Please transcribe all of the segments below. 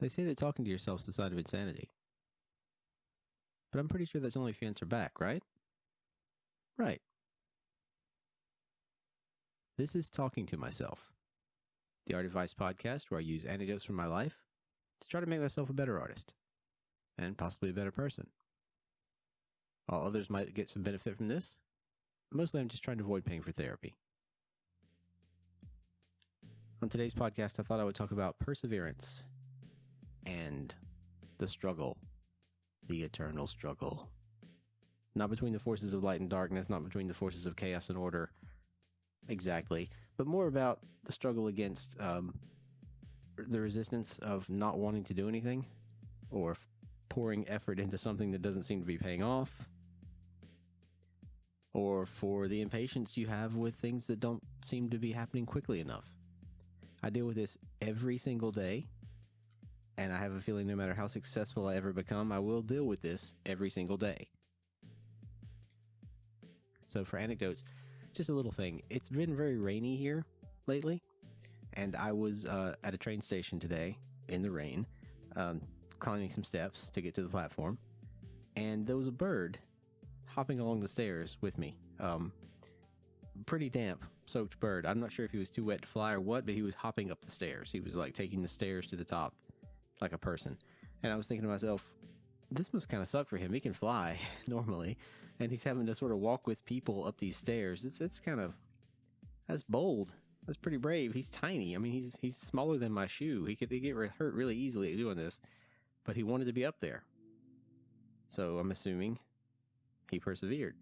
They say that talking to yourself is the sign of insanity. But I'm pretty sure that's only if you answer back, right? Right. This is Talking to Myself, the Art Advice podcast where I use anecdotes from my life to try to make myself a better artist, and possibly a better person. While others might get some benefit from this, mostly I'm just trying to avoid paying for therapy. On today's podcast, I thought I would talk about perseverance and the struggle, the eternal struggle. Not between the forces of light and darkness, not between the forces of chaos and order, exactly, but more about the struggle against the resistance of not wanting to do anything or pouring effort into something that doesn't seem to be paying off, or for the impatience you have with things that don't seem to be happening quickly enough. I deal with this every single day, and I have a feeling no matter how successful I ever become, I will deal with this every single day. So for anecdotes, just a little thing. It's been very rainy here lately, and I was at a train station today in the rain, climbing some steps to get to the platform, and there was a bird hopping along the stairs with me. Pretty damp, soaked bird. I'm not sure if he was too wet to fly or what, but he was hopping up the stairs. He was like taking the stairs to the top like a person. And I was thinking to myself, this must kind of suck for him. He can fly normally, and he's having to sort of walk with people up these stairs. It's kind of, that's bold. That's pretty brave. He's tiny. I mean, he's smaller than my shoe. He could get hurt really easily doing this, but he wanted to be up there. So I'm assuming he persevered.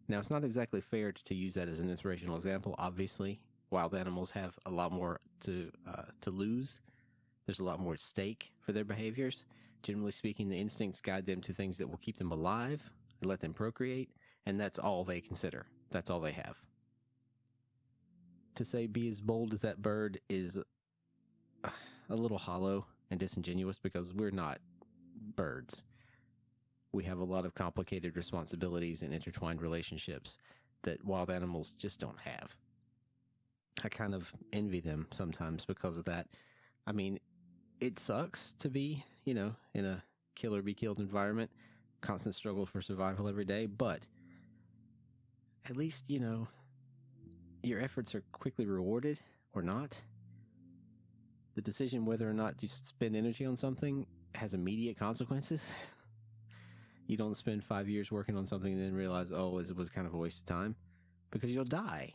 Now, it's not exactly fair to use that as an inspirational example. Obviously, wild animals have a lot more to lose. There's a lot more at stake for their behaviors. Generally speaking, the instincts guide them to things that will keep them alive and let them procreate, and that's all they consider. That's all they have. To say be as bold as that bird is a little hollow and disingenuous because we're not birds. We have a lot of complicated responsibilities and intertwined relationships that wild animals just don't have. I kind of envy them sometimes because of that. I mean, it sucks to be, in a kill or be killed environment, constant struggle for survival every day, but at least, your efforts are quickly rewarded or not. The decision whether or not to spend energy on something has immediate consequences. You don't spend 5 years working on something and then realize, it was kind of a waste of time, because you'll die.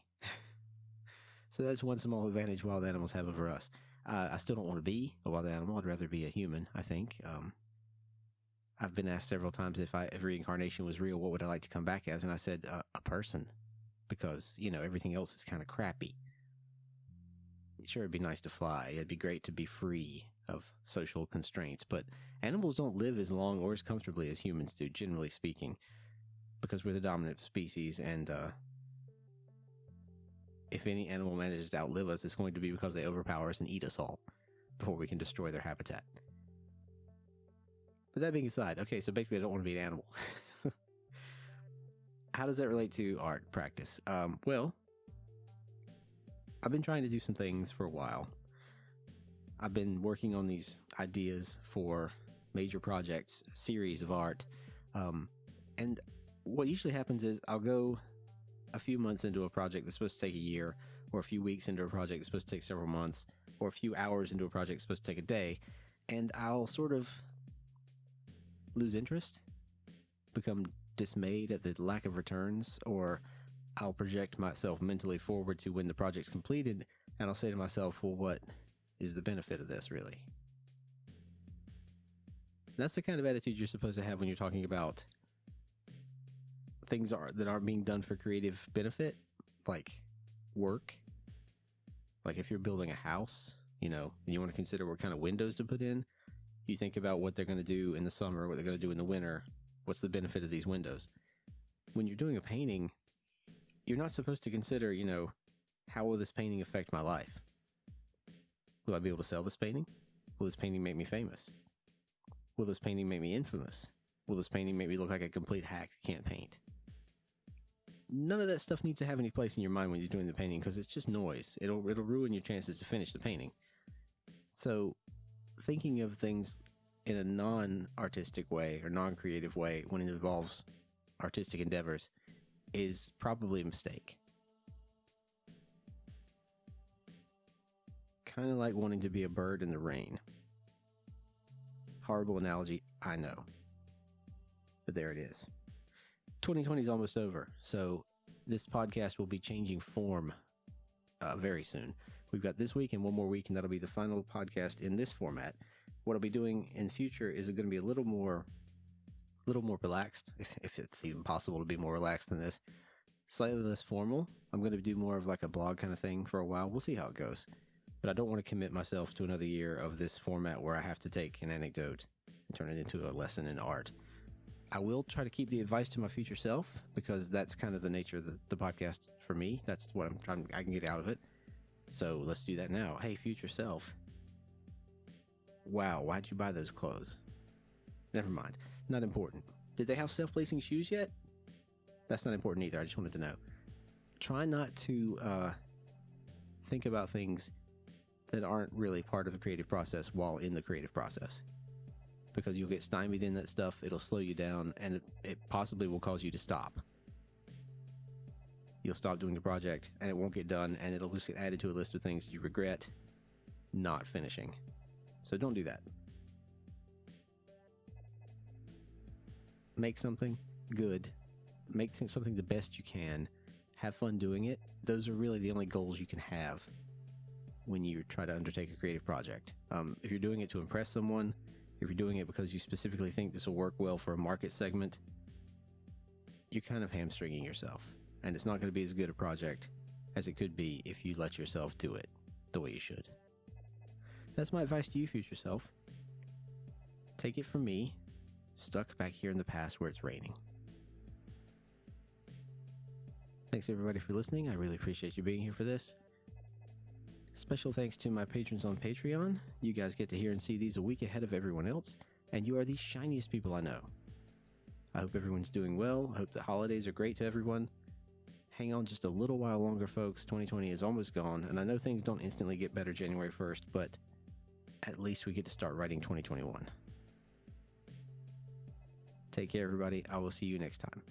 So that's one small advantage wild animals have over us. I still don't want to be a wild animal. I'd rather be a human, I think. I've been asked several times if reincarnation was real, what would I like to come back as? And I said, a person, because, everything else is kind of crappy. Sure, it'd be nice to fly. It'd be great to be free of social constraints, but animals don't live as long or as comfortably as humans do, generally speaking, because we're the dominant species, and if any animal manages to outlive us, it's going to be because they overpower us and eat us all before we can destroy their habitat. But that being aside, okay, so basically I don't want to be an animal. How does that relate to art practice? Well, I've been trying to do some things for a while. I've been working on these ideas for major projects, series of art. And what usually happens is I'll go a few months into a project that's supposed to take a year, or a few weeks into a project that's supposed to take several months, or a few hours into a project that's supposed to take a day, and I'll sort of lose interest, become dismayed at the lack of returns, or I'll project myself mentally forward to when the project's completed, and I'll say to myself, well, what is the benefit of this, really? That's the kind of attitude you're supposed to have when you're talking about things that aren't being done for creative benefit, like work. Like if you're building a house, and you want to consider what kind of windows to put in, you think about what they're going to do in the summer, what they're going to do in the winter, what's the benefit of these windows. When you're doing a painting, you're not supposed to consider, how will this painting affect my life? Will I be able to sell this painting? Will this painting make me famous? Will this painting make me infamous? Will this painting make me look like a complete hack who can't paint? None of that stuff needs to have any place in your mind when you're doing the painting, because it's just noise. It'll ruin your chances to finish the painting. So thinking of things in a non-artistic way or non-creative way when it involves artistic endeavors is probably a mistake. Kind of like wanting to be a bird in the rain. Horrible analogy, I know. But there it is. 2020 is almost over, so this podcast will be changing form very soon. We've got this week and one more week, and that'll be the final podcast in this format. What I'll be doing in the future is going to be a little more relaxed, if it's even possible to be more relaxed than this. Slightly less formal. I'm going to do more of like a blog kind of thing for a while. We'll see how it goes. But I don't want to commit myself to another year of this format where I have to take an anecdote and turn it into a lesson in art. I will try to keep the advice to my future self, because that's kind of the nature of the podcast for me. That's what I can get out of it. So let's do that now. Hey, future self. Wow, why'd you buy those clothes? Never mind. Not important. Did they have self-lacing shoes yet? That's not important either. I just wanted to know. Try not to think about things that aren't really part of the creative process while in the creative process, because you'll get stymied in that stuff. It'll slow you down, and it possibly will cause you to stop. You'll stop doing the project, and it won't get done, and it'll just get added to a list of things you regret not finishing. So don't do that. Make something good. Make something the best you can. Have fun doing it. Those are really the only goals you can have when you try to undertake a creative project. If you're doing it to impress someone, if you're doing it because you specifically think this will work well for a market segment, you're kind of hamstringing yourself. And it's not going to be as good a project as it could be if you let yourself do it the way you should. That's my advice to you, future self. Take it from me, stuck back here in the past where it's raining. Thanks everybody for listening. I really appreciate you being here for this. Special thanks to my patrons on Patreon. You guys get to hear and see these a week ahead of everyone else, and you are the shiniest people I know. I hope everyone's doing well. I hope the holidays are great to everyone. Hang on just a little while longer, folks. 2020 is almost gone, and I know things don't instantly get better January 1st, but at least we get to start writing 2021. Take care, everybody. I will see you next time.